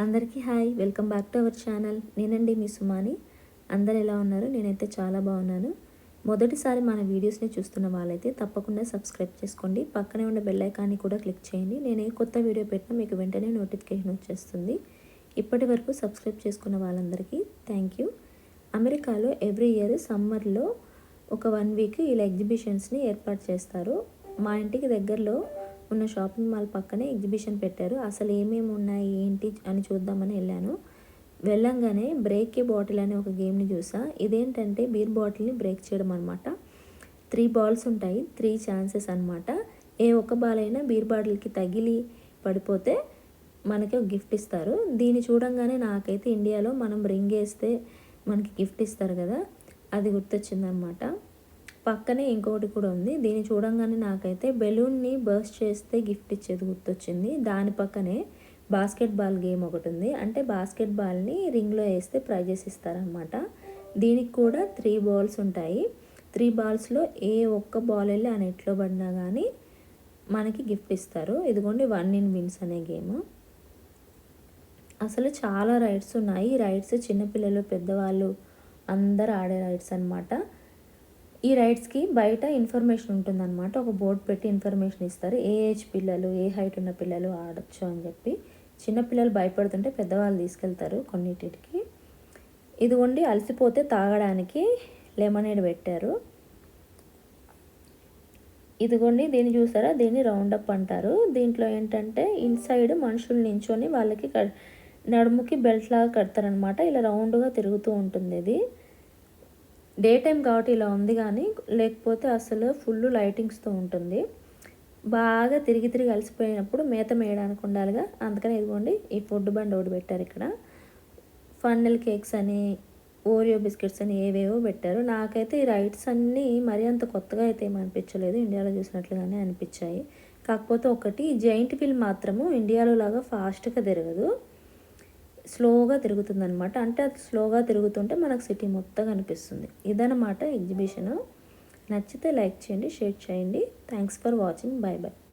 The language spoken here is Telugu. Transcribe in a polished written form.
అందరికీ hi, welcome back to our channel. నేనండి మీ సుమాని. అందరు ఎలా ఉన్నారు? నేనైతే చాలా బాగున్నాను. మొదటిసారి మన వీడియోస్ని చూస్తున్న వాళ్ళైతే తప్పకుండా సబ్స్క్రైబ్ చేసుకోండి. పక్కనే ఉన్న బెల్ ఐకాన్ని కూడా క్లిక్ చేయండి. నేను ఏ కొత్త వీడియో పెట్టినా మీకు వెంటనే నోటిఫికేషన్ వచ్చేస్తుంది. ఇప్పటి వరకు సబ్స్క్రైబ్ చేసుకున్న వాళ్ళందరికీ థ్యాంక్ యూ. అమెరికాలో ఎవ్రీ ఇయర్ సమ్మర్లో ఒక 1 వీక్ ఇలా ఎగ్జిబిషన్స్ని ఏర్పాటు చేస్తారు. మా ఇంటికి దగ్గరలో ఉన్న షాపింగ్ మాల్ పక్కనే ఎగ్జిబిషన్ పెట్టారు. అసలు ఏమేమి ఉన్నాయి ఏంటి అని చూద్దామని వెళ్ళాను. వెళ్ళంగానే బ్రేక్ ఏ బాటిల్ అనే ఒక గేమ్ని చూసా. ఇదేంటంటే బీర్ బాటిల్ని బ్రేక్ చేయడం అనమాట. 3 బాల్స్ ఉంటాయి, 3 ఛాన్సెస్ అనమాట. ఏ ఒక్క బాల్ అయినా బీర్ బాటిల్కి తగిలి పడిపోతే మనకి ఒక గిఫ్ట్ ఇస్తారు. దీన్ని చూడంగానే నాకైతే ఇండియాలో మనం రింగ్ వేస్తే మనకి గిఫ్ట్ ఇస్తారు కదా, అది గుర్తొచ్చిందనమాట. పక్కనే ఇంకొకటి కూడా ఉంది. దీన్ని చూడంగానే నాకైతే బెలూన్ని బర్స్ట్ చేస్తే గిఫ్ట్ ఇచ్చేది గుర్తొచ్చింది. దాని పక్కనే బాస్కెట్బాల్ గేమ్ ఒకటి ఉంది. అంటే బాస్కెట్బాల్ని రింగ్లో వేస్తే ప్రైజెస్ ఇస్తారనమాట. దీనికి కూడా 3 బాల్స్ ఉంటాయి. 3 బాల్స్లో ఏ ఒక్క బాల్ వెళ్ళి ఆ నెట్లో పడినా కానీ మనకి గిఫ్ట్ ఇస్తారు. ఇదిగోండి 1 ఇన్ విన్స్ అనే గేమ్. అసలు చాలా రైడ్స్ ఉన్నాయి. ఈ రైడ్స్ చిన్నపిల్లలు పెద్దవాళ్ళు అందరు ఆడే రైడ్స్ అనమాట. ఈ రైడ్స్కి బయట ఇన్ఫర్మేషన్ ఉంటుందన్నమాట. ఒక బోర్డు పెట్టి ఇన్ఫర్మేషన్ ఇస్తారు. ఏ ఏజ్ పిల్లలు, ఏ హైట్ ఉన్న పిల్లలు ఆడొచ్చు అని చెప్పి. చిన్నపిల్లలు భయపడుతుంటే పెద్దవాళ్ళు తీసుకెళ్తారు కొన్నిటికి. ఇదిగోండి అలసిపోతే తాగడానికి లెమనేడ్ పెట్టారు. ఇదిగోండి దీన్ని చూసారా, దీన్ని రౌండప్ అంటారు. దీంట్లో ఏంటంటే ఇన్సైడ్ మనుషులు నించొని వాళ్ళకి నడుముకి బెల్ట్ లాగా కడతారనమాట. ఇలా రౌండ్గా తిరుగుతూ ఉంటుంది. ఇది డే టైం కాబట్టి ఇలా ఉంది, కానీ లేకపోతే అసలు ఫుల్ లైటింగ్స్తో ఉంటుంది. బాగా తిరిగి తిరిగి అలసిపోయినప్పుడు మేత మేయడానికి ఉండాలిగా, అందుకని ఇదిగోండి ఈ ఫుడ్ బండి ఒకటి పెట్టారు ఇక్కడ. ఫన్నెల్ కేక్స్ అని, ఓరియో బిస్కెట్స్ అని ఏవేవో పెట్టారు. నాకైతే ఈ రైడ్స్ అన్నీ మరీ అంత కొత్తగా అయితే ఏమి అనిపించలేదు, ఇండియాలో చూసినట్లుగానే అనిపించాయి. కాకపోతే ఒకటి జైంట్ వీల్ మాత్రము ఇండియాలో లాగా ఫాస్ట్గా తిరగదు, స్లోగా తిరుగుతుందనమాట. అంటే అది స్లోగా తిరుగుతుంటే మనకు సిటీ మొత్తం కనిపిస్తుంది. ఇదనమాట ఎగ్జిబిషను. నచ్చితే లైక్ చేయండి, షేర్ చేయండి. Thanks for watching. Bye bye.